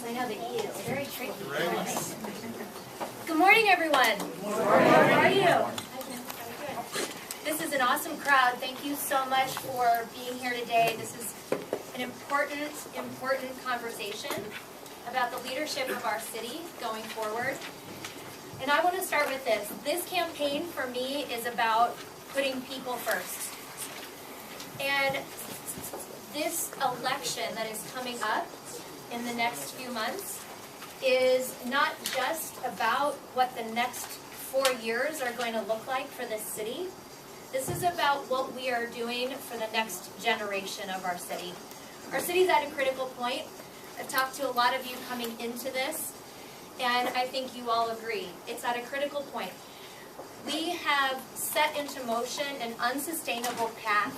I know the E is very tricky. Good morning, everyone. Good morning. How are you? This is an awesome crowd. Thank you so much for being here today. This is an important conversation about the leadership of our city going forward. And I want to start with this. This campaign for me is about putting people first. And this election that is coming up in the next few months is not just about what the next 4 years are going to look like for this city. This is about what we are doing for the next generation of our city. Our city's at a critical point. I've talked to a lot of you coming into this, and I think you all agree. It's at a critical point. We have set into motion an unsustainable path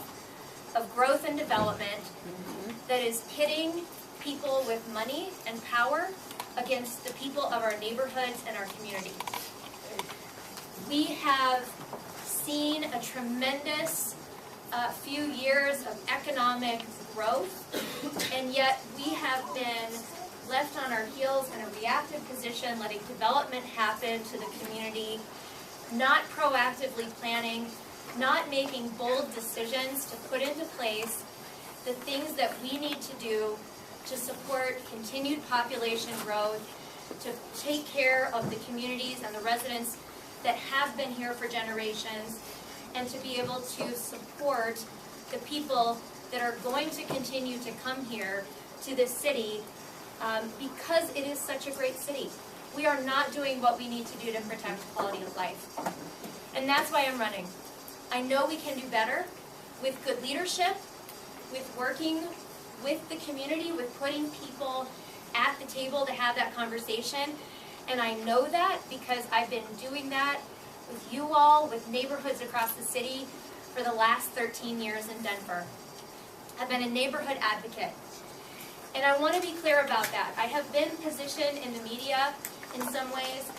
of growth and development that is pitting people with money and power against the people of our neighborhoods and our community. We have seen a tremendous few years of economic growth, and yet we have been left on our heels in a reactive position, letting development happen to the community, not proactively planning, not making bold decisions to put into place the things that we need to do to support continued population growth, to take care of the communities and the residents that have been here for generations, and to be able to support the people that are going to continue to come here to this city because it is such a great city. We are not doing what we need to do to protect quality of life. And that's why I'm running. I know we can do better with good leadership, with working with the community, with putting people at the table to have that conversation. And I know that because I've been doing that with you all, with neighborhoods across the city for the last 13 years in Denver. I've been a neighborhood advocate. And I want to be clear about that. I have been positioned in the media in some ways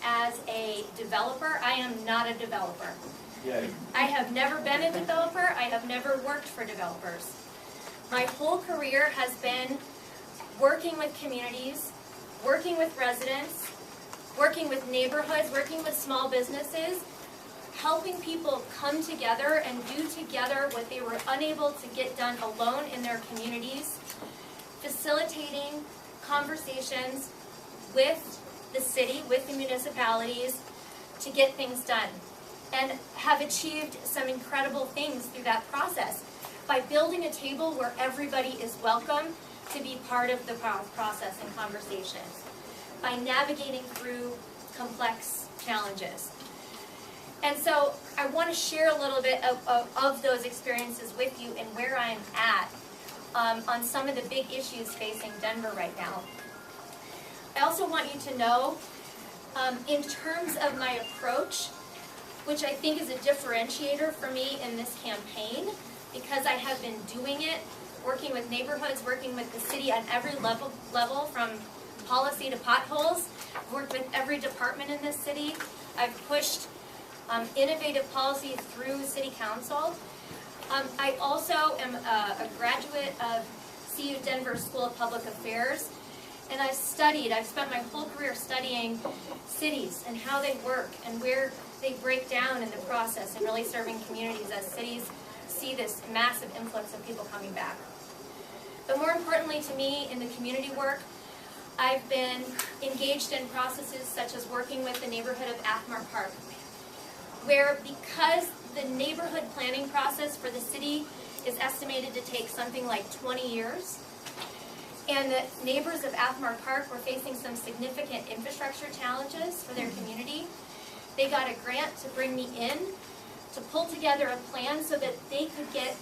as a developer. I am not a developer. Yay. I have never been a developer. I have never worked for developers. My whole career has been working with communities, working with residents, working with neighborhoods, working with small businesses, helping people come together and do together what they were unable to get done alone in their communities, facilitating conversations with the city, with the municipalities to get things done, and have achieved some incredible things through that process by building a table where everybody is welcome to be part of the process and conversation, by navigating through complex challenges. And so I want to share a little bit of those experiences with you and where I'm at on some of the big issues facing Denver right now. I also want you to know, in terms of my approach, which I think is a differentiator for me in this campaign, because I have been doing it, working with neighborhoods, working with the city on every level from policy to potholes. I've worked with every department in this city. I've pushed innovative policy through city council. I also am a graduate of CU Denver School of Public Affairs, and I've spent my whole career studying cities and how they work and where they break down in the process and really serving communities as cities see this massive influx of people coming back. But more importantly to me, in the community work, I've been engaged in processes such as working with the neighborhood of Athmar Park, where because the neighborhood planning process for the city is estimated to take something like 20 years, and the neighbors of Athmar Park were facing some significant infrastructure challenges for their community, they got a grant to bring me in to pull together a plan so that they could get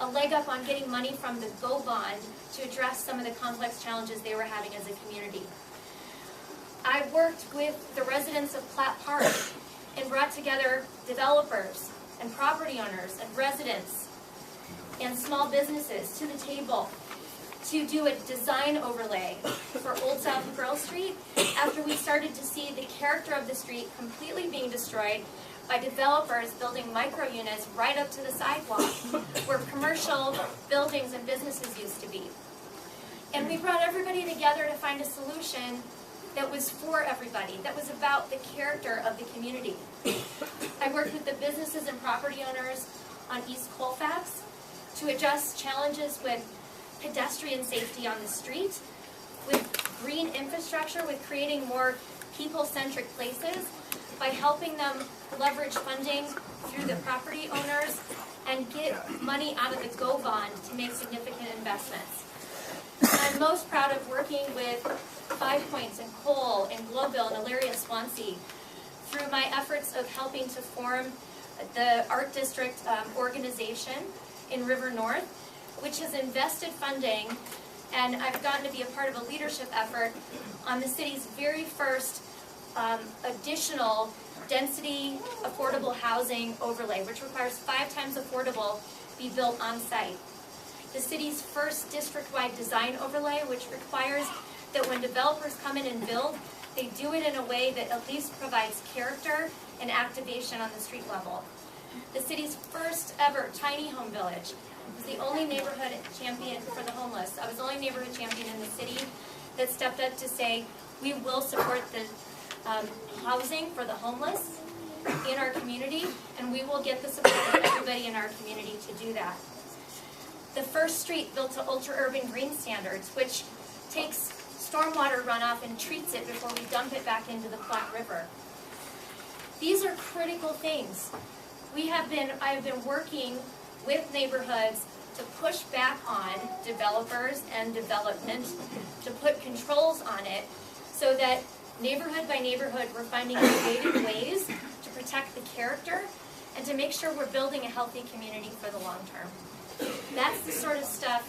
a leg up on getting money from the GO bond to address some of the complex challenges they were having as a community. I worked with the residents of Platt Park and brought together developers and property owners and residents and small businesses to the table to do a design overlay for Old South Pearl Street after we started to see the character of the street completely being destroyed by developers building micro units right up to the sidewalk where commercial buildings and businesses used to be. And we brought everybody together to find a solution that was for everybody, that was about the character of the community. I worked with the businesses and property owners on East Colfax to address challenges with pedestrian safety on the street, with green infrastructure, with creating more people-centric places, by helping them leverage funding through the property owners and get money out of the GO bond to make significant investments. I'm most proud of working with 5 Points and Cole and Globeville and Elyria Swansea through my efforts of helping to form the Art District organization in River North, which has invested funding, and I've gotten to be a part of a leadership effort on the city's very first additional density affordable housing overlay, which requires 5 times affordable be built on site. The city's first district-wide design overlay, which requires that when developers come in and build, they do it in a way that at least provides character and activation on the street level. The city's first ever tiny home village was the only neighborhood champion for the homeless. I was the only neighborhood champion in the city that stepped up to say, we will support the housing for the homeless in our community, and we will get the support of everybody in our community to do that. The first street built to ultra-urban green standards, which takes stormwater runoff and treats it before we dump it back into the Platte River. These are critical things. I have been working with neighborhoods to push back on developers and development, to put controls on it, so that neighborhood by neighborhood we're finding creative ways to protect the character and to make sure we're building a healthy community for the long term. That's the sort of stuff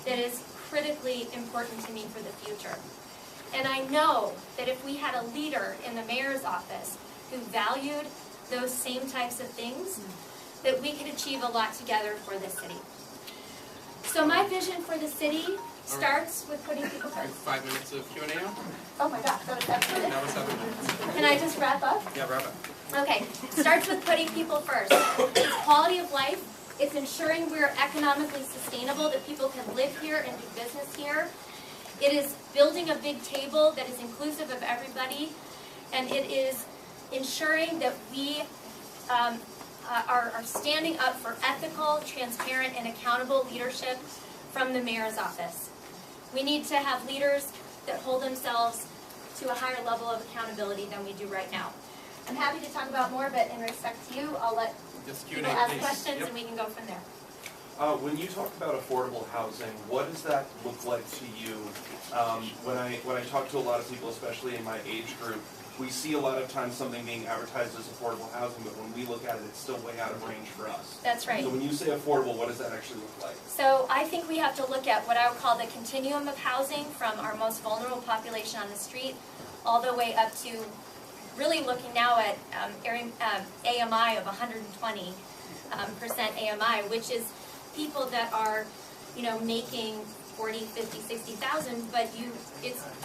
that is critically important to me for the future. And I know that if we had a leader in the mayor's office who valued those same types of things, that we could achieve a lot together for this city. So my vision for the city starts with putting people first. 5 minutes of Q&A now? Oh my gosh, that was 7 minutes? That was 7 minutes. Can I just wrap up? Yeah, wrap up. Okay, starts with putting people first. It's quality of life. It's ensuring we're economically sustainable, that people can live here and do business here. It is building a big table that is inclusive of everybody. And it is ensuring that we are standing up for ethical, transparent, and accountable leadership from the mayor's office. We need to have leaders that hold themselves to a higher level of accountability than we do right now. I'm happy to talk about more, but in respect to you, I'll let people ask questions and we can go from there. When you talk about affordable housing, what does that look like to you? When I talk to a lot of people, especially in my age group, we see a lot of times something being advertised as affordable housing, but when we look at it, it's still way out of range for us. That's right. So when you say affordable, what does that actually look like? So I think we have to look at what I would call the continuum of housing, from our most vulnerable population on the street all the way up to really looking now at AMI of 120% AMI, which is people that are, making 40, 50, 60,000, but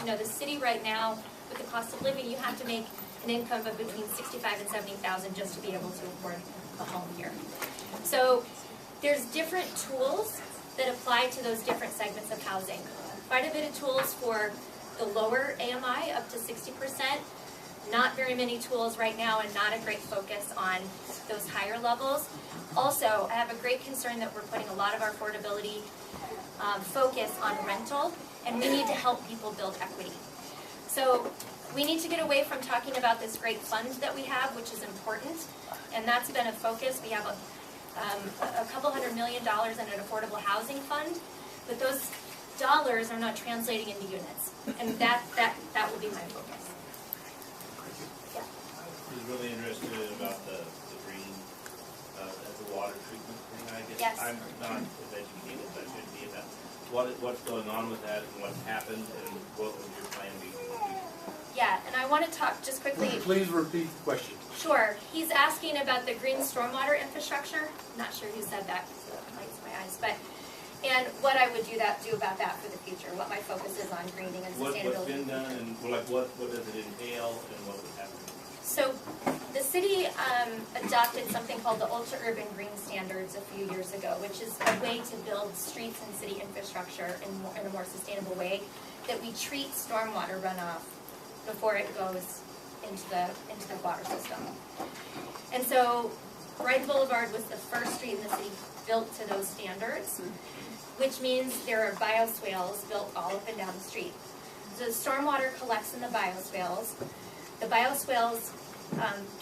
the city right now, with the cost of living, you have to make an income of between 65 and 70,000 just to be able to afford a home here. So there's different tools that apply to those different segments of housing. Quite a bit of tools for the lower AMI, up to 60%. Not very many tools right now, and not a great focus on those higher levels. Also, I have a great concern that we're putting a lot of our affordability focus on rental, and we need to help people build equity. So we need to get away from talking about this great fund that we have, which is important, and that's been a focus. We have a couple $100 million in an affordable housing fund, but those dollars are not translating into units, and that will be my focus. Yeah. I was really interested about the green as a water treatment thing. I guess Yes. I'm not as educated as I should be about what's going on with that and what's happened and what would your plan be? Yeah, and I want to talk just quickly. Please repeat the question. Sure. He's asking about the green stormwater infrastructure. I'm not sure who said that because it lights my eyes, and what I would do about that for the future. What my focus is on greening and sustainability. What's been done, and what does it entail, and what would happen? So the city adopted something called the Ultra Urban Green Standards a few years ago, which is a way to build streets and city infrastructure in a more sustainable way, that we treat stormwater runoff before it goes into the water system. And so Brighton Boulevard was the first street in the city built to those standards, which means there are bioswales built all up and down the street. So the stormwater collects in the bioswales. The bioswales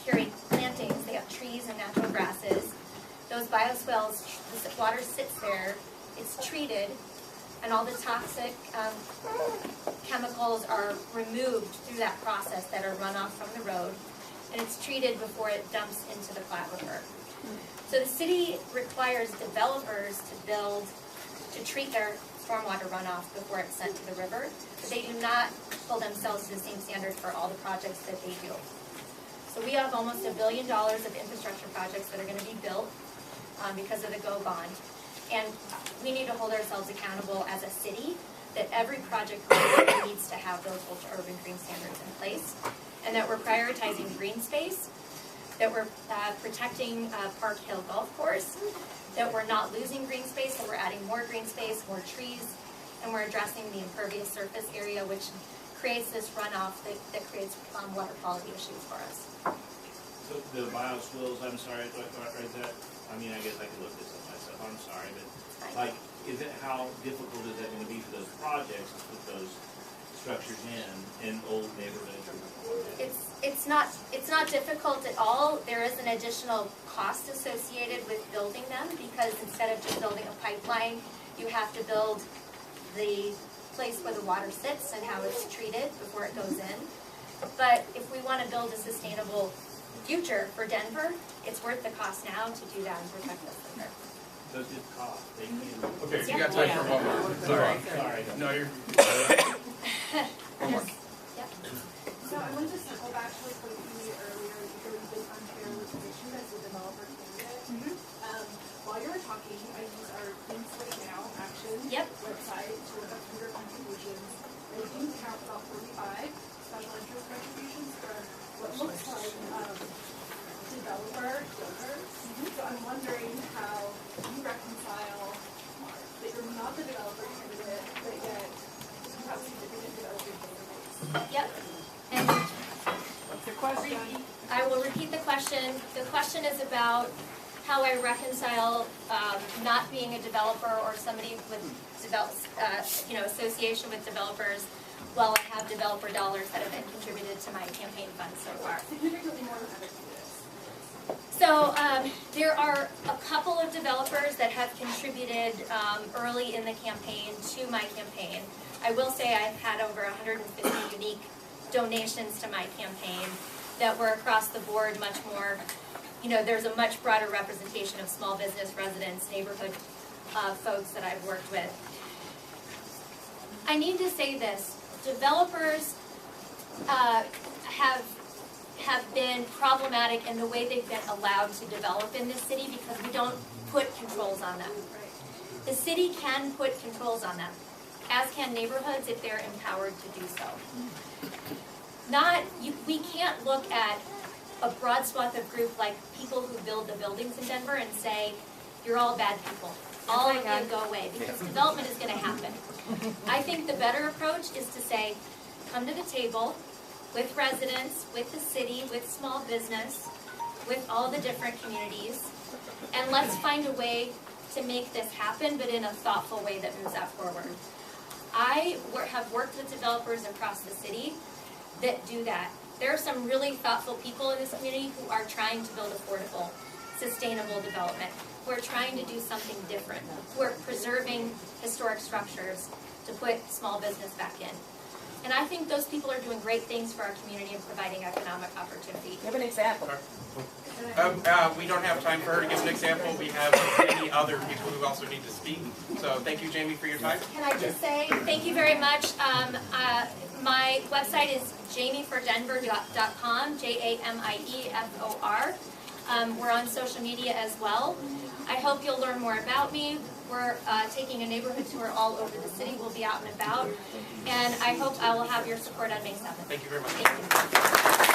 carry plantings, they have trees and natural grasses. Those bioswales, the water sits there, it's treated, and all the toxic chemicals are removed through that process that are run off from the road, and it's treated before it dumps into the Platte River. So the city requires developers to treat their stormwater runoff before it's sent to the river, but they do not hold themselves to the same standard for all the projects that they do. So we have almost $1 billion of infrastructure projects that are going to be built because of the GO bond. And we need to hold ourselves accountable as a city that every project needs to have those ultra urban green standards in place, and that we're prioritizing green space, that we're protecting Park Hill Golf Course, that we're not losing green space, but we're adding more green space, more trees, and we're addressing the impervious surface area, which creates this runoff that creates water quality issues for us. So the bioswales, I'm sorry, is that, I mean, I guess I can look this up myself, I'm sorry, but like, how difficult is that going to be for those projects to put those structures in old neighborhoods? It's not difficult at all. There is an additional cost associated with building them, because instead of just building a pipeline, you have to build the place where the water sits and how it's treated before it goes in. But if we want to build a sustainable future for Denver, it's worth the cost now to do that and protect us later. So it's just cost. Okay, you got time for one more. Sorry. No, you're. One more. Yep. So I wanted to circle back to a point you made earlier regarding the unfair litigation as a developer candidate. While you were talking, I used our Clean Slate Now Action website to look up your contributions. And it didn't count about 45 special interest contributions for what looks like developer donors. So I'm wondering how you reconcile that you're not the developer candidate, but yet you have significant developer donors. Yep. And What's the question? I will repeat the question. The question is about how I reconcile not being a developer or somebody with association with developers, while I have developer dollars that have been contributed to my campaign funds so far. Significantly more than other candidates. So there are a couple of developers that have contributed early in the campaign to my campaign. I will say I've had over 150 unique donations to my campaign that were across the board, much more, there's a much broader representation of small business residents, neighborhood folks that I've worked with. I need to say this, developers have been problematic in the way they've been allowed to develop in this city because we don't put controls on them. The city can put controls on them, as can neighborhoods if they're empowered to do so. We can't look at a broad swath of group like people who build the buildings in Denver and say, you're all bad people. All of you go away, because development is going to happen. I think the better approach is to say, come to the table with residents, with the city, with small business, with all the different communities, and let's find a way to make this happen, but in a thoughtful way that moves that forward. I have worked with developers across the city that do that. There are some really thoughtful people in this community who are trying to build affordable, sustainable development, who are trying to do something different, who are preserving historic structures to put small business back in. And I think those people are doing great things for our community and providing economic opportunity. Give an example. We don't have time for her to give an example. We have many other people who also need to speak. So thank you, Jamie, for your time. Can I just say thank you very much. My website is jamiefordenver.com, JAMIEFOR. We're on social media as well. I hope you'll learn more about me. We're taking a neighborhood tour all over the city. We'll be out and about. And I hope I will have your support on May 7th. Thank you very much. Thank you.